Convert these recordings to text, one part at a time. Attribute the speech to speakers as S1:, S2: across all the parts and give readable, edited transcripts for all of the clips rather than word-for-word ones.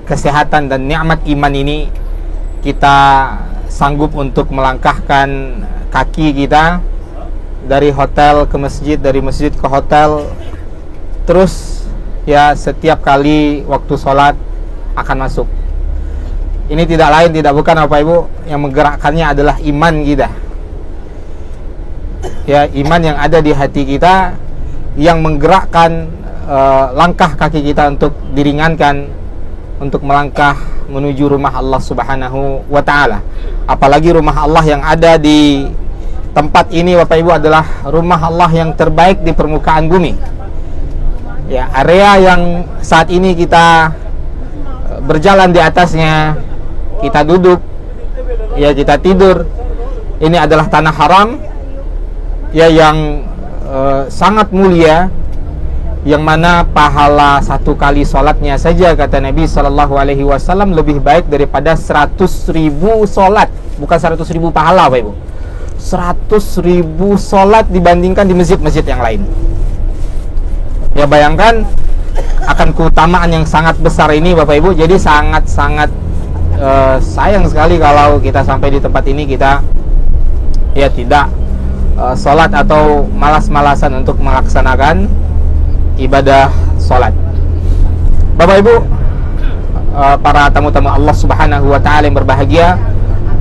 S1: kesehatan dan nikmat iman ini kita sanggup untuk melangkahkan kaki kita dari hotel ke masjid, dari masjid ke hotel, terus ya setiap kali waktu sholat akan masuk. Ini tidak lain, tidak bukan Bapak Ibu, yang menggerakkannya adalah iman kita. Ya, iman yang ada di hati kita yang menggerakkan langkah kaki kita untuk diringankan, untuk melangkah menuju rumah Allah Subhanahu wa ta'ala. Apalagi rumah Allah yang ada di tempat ini Bapak Ibu adalah rumah Allah yang terbaik di permukaan bumi. Ya, area yang saat ini kita berjalan di atasnya, kita duduk, ya kita tidur, ini adalah tanah haram, ya yang sangat mulia, yang mana pahala satu kali sholatnya saja, kata Nabi SAW, lebih baik daripada 100.000 sholat. Bukan 100.000 pahala Bapak Ibu, 100.000 sholat dibandingkan di masjid-masjid yang lain. Ya bayangkan akan keutamaan yang sangat besar ini Bapak Ibu. Jadi sangat-sangat sayang sekali kalau kita sampai di tempat ini kita ya tidak sholat atau malas-malasan untuk melaksanakan ibadah sholat. Bapak Ibu, para tamu-tamu Allah Subhanahu wa ta'ala yang berbahagia,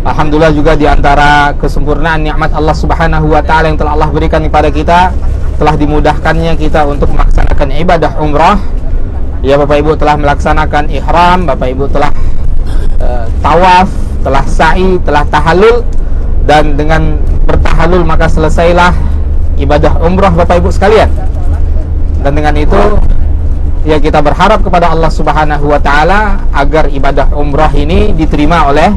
S1: alhamdulillah juga di antara kesempurnaan nikmat Allah Subhanahu wa ta'ala yang telah Allah berikan kepada kita, telah dimudahkannya kita untuk melaksanakan ibadah umrah. Ya Bapak Ibu telah melaksanakan ihram, Bapak Ibu telah tawaf, telah sa'i, telah tahallul, dan dengan bertahallul maka selesailah ibadah umrah Bapak Ibu sekalian. Dan dengan itu ya kita berharap kepada Allah Subhanahu wa ta'ala agar ibadah umrah ini diterima oleh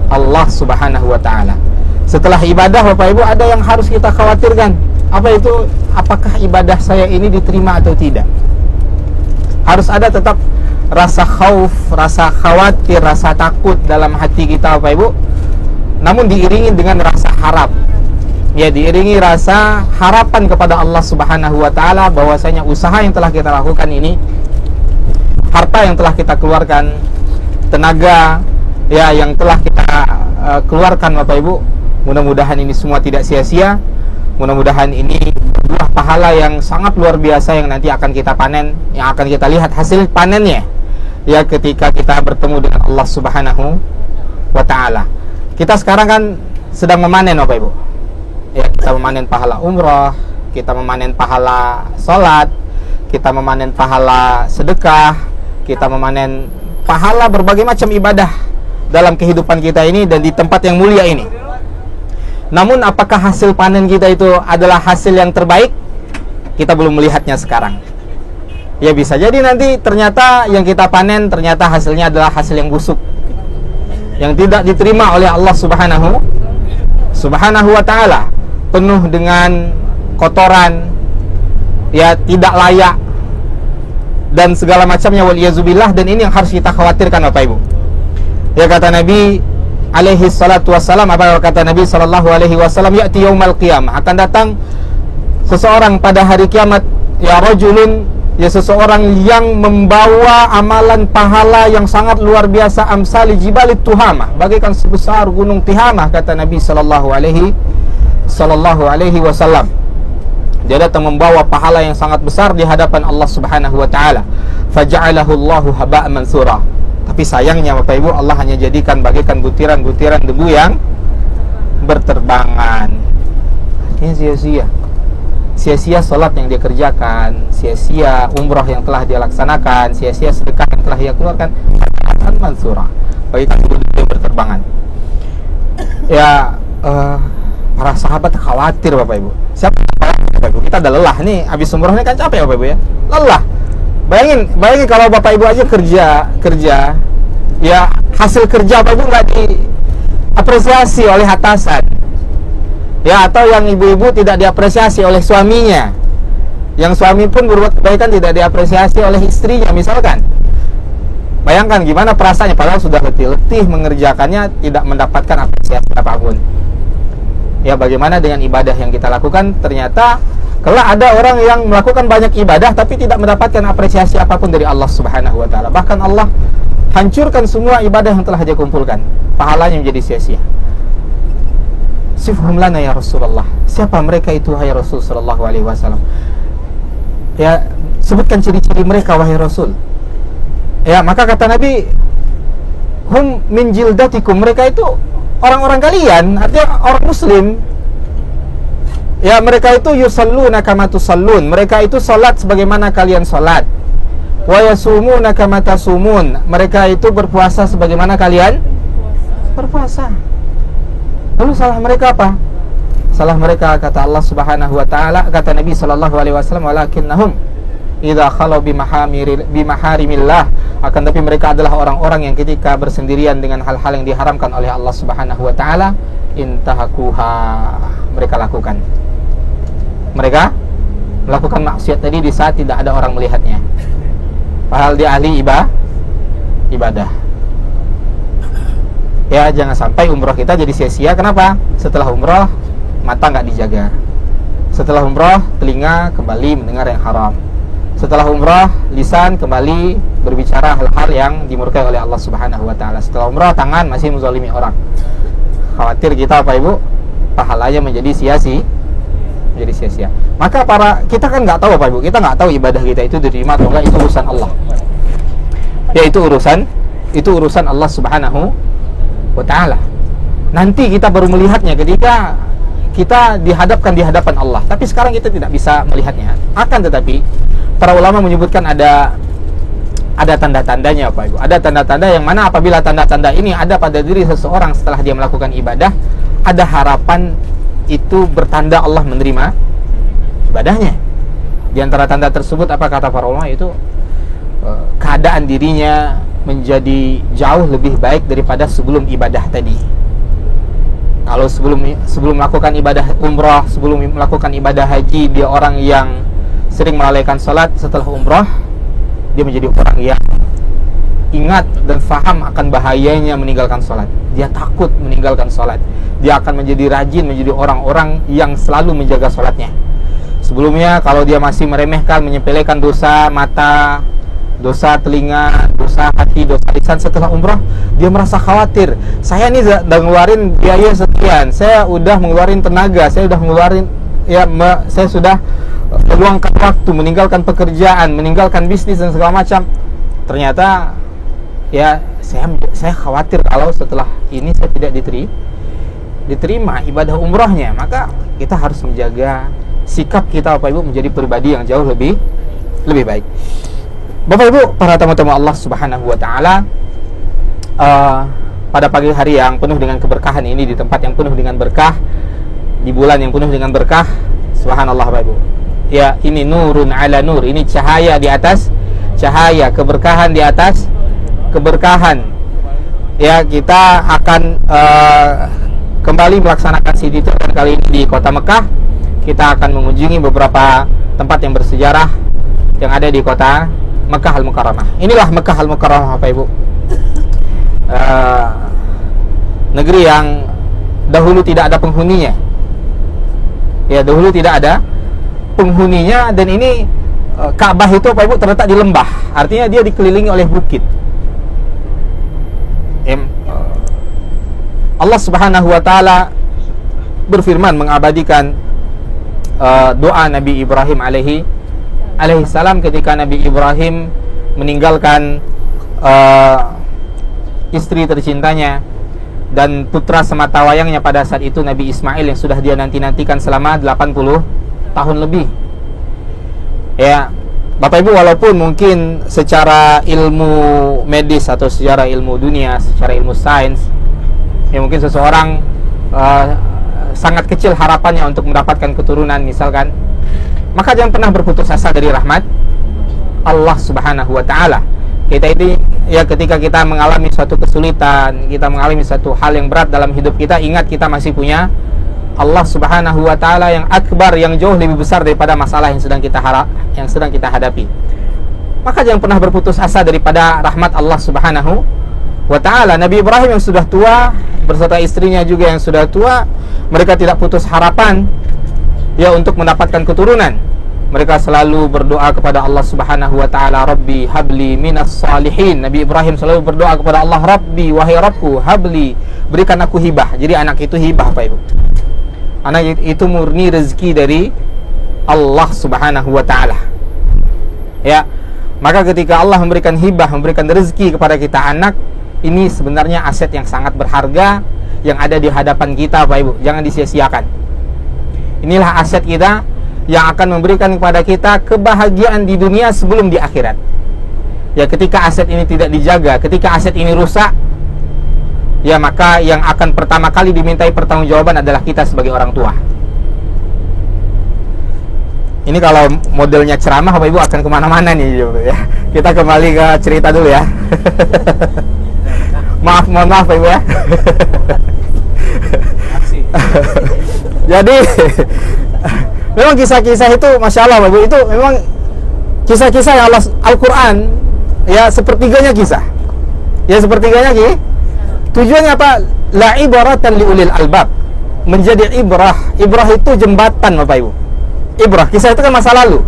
S1: Allah Subhanahu wa ta'ala. Setelah ibadah Bapak Ibu ada yang harus kita khawatirkan. Apa itu? Apakah ibadah saya ini diterima atau tidak? Harus ada tetap rasa khauf, rasa khawatir, rasa takut dalam hati kita Bapak Ibu, namun diiringi dengan rasa harap. Ya, diiringi rasa harapan kepada Allah Subhanahu wa ta'ala bahwasanya usaha yang telah kita lakukan ini, harta yang telah kita keluarkan, tenaga ya yang telah kita keluarkan Bapak Ibu, mudah-mudahan ini semua tidak sia-sia. Mudah-mudahan ini buah pahala yang sangat luar biasa yang nanti akan kita panen, yang akan kita lihat hasil panennya ya ketika kita bertemu dengan Allah Subhanahu wa ta'ala. Kita sekarang kan sedang memanen Bapak Ibu. Ya, kita memanen pahala umrah, kita memanen pahala sholat, kita memanen pahala sedekah, kita memanen pahala berbagai macam ibadah dalam kehidupan kita ini dan di tempat yang mulia ini. Namun apakah hasil panen kita itu adalah hasil yang terbaik? Kita belum melihatnya sekarang. Ya bisa jadi nanti ternyata yang kita panen ternyata hasilnya adalah hasil yang busuk, yang tidak diterima oleh Allah Subhanahu wa ta'ala, penuh dengan kotoran, ya tidak layak dan segala macamnya, waliyazubillah. Dan ini yang harus kita khawatirkan Bapak Ibu. Ya kata Nabi alaihi salatu wassalam, apa kata Nabi sallallahu alaihi wasallam, ya'ti yaumal qiyamah, akan datang seseorang pada hari kiamat, ya rajulun, ya seseorang yang membawa amalan pahala yang sangat luar biasa, amsali jibalit tuhamah, bagaikan sebesar gunung Tihamah, kata Nabi sallallahu alaihi wasallam. Dia datang membawa pahala yang sangat besar di hadapan Allah Subhanahu wa ta'ala. Faja'alahu Allahu haba'an mansura. Tapi sayangnya Bapak Ibu, Allah hanya jadikan bagaikan butiran-butiran debu yang berterbangan. Ini sia-sia. Sia-sia sholat yang dia kerjakan, sia-sia umrah yang telah dia laksanakan, sia-sia sedekah yang telah dia keluarkan. Haba'an mansura, bagaikan debu yang berterbangan. Ya, para sahabat khawatir Bapak Ibu. Siapa Bapak Ibu? Kita udah lelah nih, habis umrah ini kan capek Bapak Ibu ya. Lelah. Bayangin kalau Bapak Ibu aja kerja, ya hasil kerja Bapak Ibu nggak diapresiasi oleh atasan, ya atau yang ibu-ibu tidak diapresiasi oleh suaminya, yang suami pun berbuat kebaikan tidak diapresiasi oleh istrinya misalkan. Bayangkan gimana perasaannya, padahal sudah letih-letih mengerjakannya, tidak mendapatkan apresiasi apapun. Ya bagaimana dengan ibadah yang kita lakukan? Ternyata kelak ada orang yang melakukan banyak ibadah tapi tidak mendapatkan apresiasi apapun dari Allah Subhanahu wa ta'ala. Bahkan Allah hancurkan semua ibadah yang telah dia kumpulkan, pahalanya menjadi sia-sia. Sifhum lana ya Rasulullah. Siapa mereka itu wahai Rasul sallallahu alaihi wasallam? Ya, sebutkan ciri-ciri mereka wahai Rasul. Ya, maka kata Nabi, hum min jildatikum, mereka itu orang-orang kalian, artinya orang muslim. Ya, mereka itu yusalluna kama tusallun, mereka itu salat sebagaimana kalian salat. Wa yasumuna kama tasumun, mereka itu berpuasa sebagaimana kalian berpuasa. Lalu salah mereka apa? Salah mereka, kata Allah Subhanahu wa taala, kata Nabi sallallahu alaihi wasallam, walakinnahum idza khalu bimaharimillah, akan tapi mereka adalah orang-orang yang ketika bersendirian dengan hal-hal yang diharamkan oleh Allah Subhanahu wa taala, intahakuha, mereka lakukan. Mereka melakukan maksiat tadi di saat tidak ada orang melihatnya. Padahal dia ahli ibadah. Ya, jangan sampai umroh kita jadi sia-sia. Kenapa? Setelah umroh mata nggak dijaga. Setelah umroh telinga kembali mendengar yang haram. Setelah umroh lisan kembali berbicara hal-hal yang dimurkai oleh Allah Subhanahu wa taala. Setelah umroh tangan masih menzalimi orang. Khawatir kita apa Ibu? Pahalanya menjadi sia-sia. Maka kita kan nggak tahu apa Ibu? Kita nggak tahu ibadah kita itu diterima atau enggak, itu urusan Allah. Ya, itu urusan Allah Subhanahu wa ta'ala. Nanti kita baru melihatnya ketika kita dihadapkan di hadapan Allah. Tapi sekarang kita tidak bisa melihatnya. Akan tetapi para ulama menyebutkan ada tanda-tandanya Pak Ibu. Ada tanda-tanda yang mana apabila tanda-tanda ini ada pada diri seseorang setelah dia melakukan ibadah, ada harapan itu bertanda Allah menerima ibadahnya. Di antara tanda tersebut apa kata para ulama itu keadaan dirinya menjadi jauh lebih baik daripada sebelum ibadah tadi. Kalau sebelum melakukan ibadah umrah, sebelum melakukan ibadah haji, dia orang yang sering melalaikan salat. Setelah umrah, dia menjadi orang yang ingat dan faham akan bahayanya meninggalkan salat. Dia takut meninggalkan salat. Dia akan menjadi rajin, menjadi orang-orang yang selalu menjaga salatnya. Sebelumnya kalau dia masih meremehkan, menyepelekan dosa mata, dosa telinga, dosa hati, dosa lisan, setelah umrah dia merasa khawatir. Saya nih udah ngeluarin biaya sekian, saya udah mengeluarin tenaga, saya udah mengeluarin saya sudah meluangkan waktu, meninggalkan pekerjaan, meninggalkan bisnis dan segala macam. Ternyata ya saya khawatir kalau setelah ini saya tidak diterima ibadah umrahnya. Maka kita harus menjaga sikap kita Bapak Ibu menjadi pribadi yang jauh lebih baik. Bapak Ibu, para tamu-tamu Allah Subhanahu wa taala, pada pagi hari yang penuh dengan keberkahan ini, di tempat yang penuh dengan berkah, di bulan yang penuh dengan berkah, subhanallah Bapak Ibu. Ya, ini nurun ala nur, ini cahaya di atas cahaya, keberkahan di atas keberkahan. Ya, kita akan kembali melaksanakan sidit kali ini di kota Mekah. Kita akan mengunjungi beberapa tempat yang bersejarah yang ada di kota Mekah Al-Mukarramah. Inilah Mekah Al-Mukarramah Bapak Ibu. Negeri yang dahulu tidak ada penghuninya. Ya, dahulu tidak ada penghuninya, dan ini Ka'bah itu Bapak Ibu terletak di lembah. Artinya dia dikelilingi oleh bukit. Allah Subhanahu wa taala berfirman mengabadikan doa Nabi Ibrahim alaihi salam ketika Nabi Ibrahim meninggalkan istri tercintanya dan putra sematawayangnya pada saat itu, Nabi Ismail, yang sudah dia nanti-nantikan selama 80 tahun lebih. Ya, Bapak Ibu, walaupun mungkin secara ilmu medis atau secara ilmu dunia, secara ilmu sains, ya mungkin seseorang sangat kecil harapannya untuk mendapatkan keturunan misalkan, maka jangan pernah berputus asa dari rahmat Allah Subhanahu wa taala. Kita ini ya, ketika kita mengalami suatu kesulitan, kita mengalami suatu hal yang berat dalam hidup kita, ingat kita masih punya Allah Subhanahu wa taala yang akbar, yang jauh lebih besar daripada masalah yang sedang kita hadapi. Maka jangan pernah berputus asa daripada rahmat Allah Subhanahu wa taala. Nabi Ibrahim yang sudah tua berserta istrinya juga yang sudah tua, mereka tidak putus harapan ya untuk mendapatkan keturunan. Mereka selalu berdoa kepada Allah Subhanahu wa taala, Rabbi habli minas salihin. Nabi Ibrahim selalu berdoa kepada Allah, Rabbi, wahai Rabbku, habli, berikan aku hibah. Jadi anak itu hibah, Pak Ibu. Anak itu murni rezeki dari Allah Subhanahu wa taala. Ya. Maka ketika Allah memberikan hibah, memberikan rezeki kepada kita anak, ini sebenarnya aset yang sangat berharga yang ada di hadapan kita, Pak Ibu. Jangan disia-siakan. Inilah aset kita yang akan memberikan kepada kita kebahagiaan di dunia sebelum di akhirat. Ya, ketika aset ini tidak dijaga, ketika aset ini rusak, ya maka yang akan pertama kali dimintai pertanggungjawaban adalah kita sebagai orang tua. Ini kalau modelnya ceramah, Bapak Ibu akan kemana-mana nih ya. Kita kembali ke cerita dulu ya. Mohon maaf Pak Ibu ya. Jadi memang kisah-kisah itu Masya Allah Bapak Ibu, itu memang kisah-kisah yang Al-Quran ya, sepertiganya kisah. Ya sepertiganya tujuannya apa? La ibaratan liulil albab, menjadi ibrah. Ibrah itu jembatan Bapak Ibu. Ibrah, kisah itu kan masa lalu.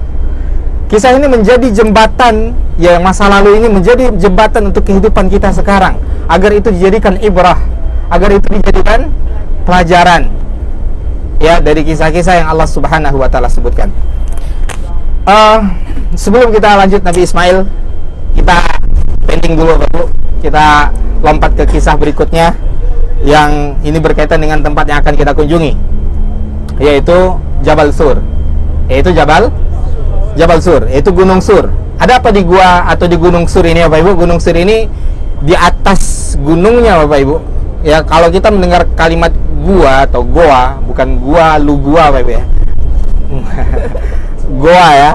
S1: Kisah ini menjadi jembatan, ya masa lalu ini menjadi jembatan untuk kehidupan kita sekarang, agar itu dijadikan ibrah, agar itu dijadikan pelajaran ya dari kisah-kisah yang Allah Subhanahu wa taala sebutkan. Sebelum kita lanjut Nabi Ismail, kita pending dulu Bapak. Kita lompat ke kisah berikutnya yang ini berkaitan dengan tempat yang akan kita kunjungi, yaitu Jabal Sur. Yaitu Jabal Sur, yaitu Gunung Sur. Ada apa di gua atau di Gunung Sur ini Bapak Ibu? Gunung Sur ini di atas gunungnya Bapak Ibu. Ya, kalau kita mendengar kalimat gua atau goa, bukan gua lu gua Bapak Ibu ya. Goa ya.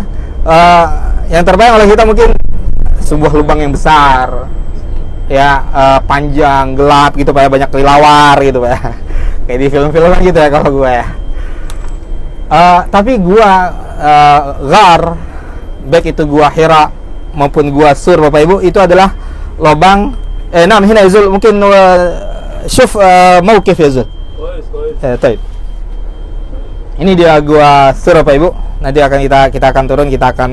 S1: Yang terbayang oleh kita mungkin sebuah lubang yang besar. Ya, panjang, gelap gitu Pak ya, banyak kelelawar gitu Pak ya. Kayak di film-film kan gitu ya kalau gua ya. Tapi gua Ghar, baik itu gua Hira maupun gua Sur Bapak Ibu, itu adalah lubang nah hina Zul mungkin syuf mauqif ya Zul. Baik. Ini dia gua Sur Bapak Ibu. Nanti akan kita akan turun, kita akan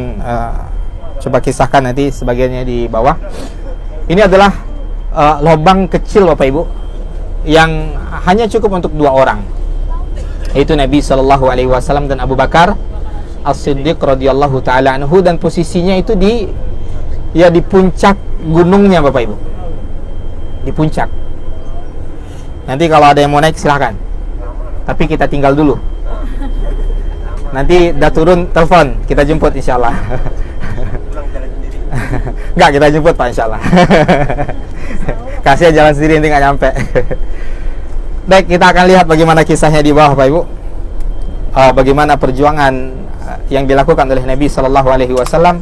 S1: coba kisahkan nanti sebagiannya di bawah. Ini adalah lubang kecil Bapak Ibu yang hanya cukup untuk 2 orang. Yaitu Nabi Shallallahu Alaihi Wasallam dan Abu Bakar As-Siddiq radhiyallahu taala anhu, dan posisinya itu di puncak gunungnya Bapak Ibu, di puncak. Nanti kalau ada yang mau naik silahkan, tapi kita tinggal dulu. Nanti udah turun telepon, kita jemput insyaallah. Enggak, kita jemput Pak insyaallah. Kasihan jalan sendiri nanti nggak nyampe. Baik, kita akan lihat bagaimana kisahnya di bawah Bapak Ibu. Bagaimana perjuangan yang dilakukan oleh Nabi Shallallahu Alaihi Wasallam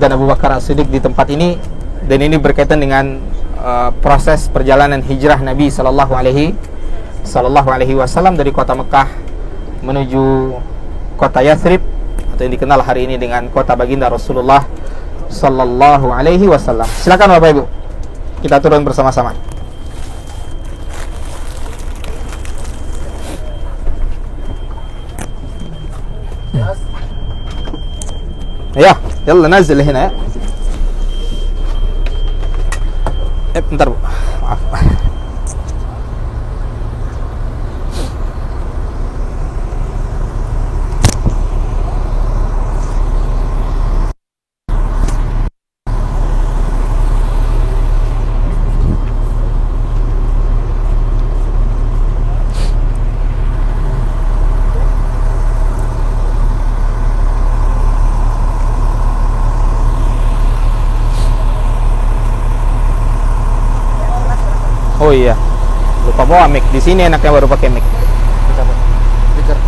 S1: dan Abu Bakar As-Siddiq di tempat ini, dan ini berkaitan dengan proses perjalanan hijrah Nabi Shallallahu Alaihi Wasallam dari kota Mekah menuju kota Yathrib, atau yang dikenal hari ini dengan kota baginda Rasulullah Shallallahu Alaihi Wasallam. Silakan Bapak Ibu, kita turun bersama-sama. Ya, yalla nazil hina ya. Bentar Bu. Maaf. Oh iya, lupa bawa mic. Di sini enaknya baru pakai mic.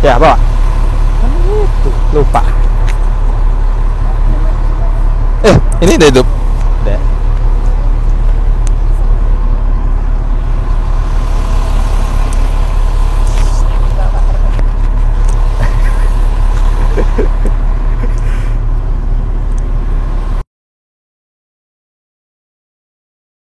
S1: Ya, bawa. Lupa. Ini udah hidup.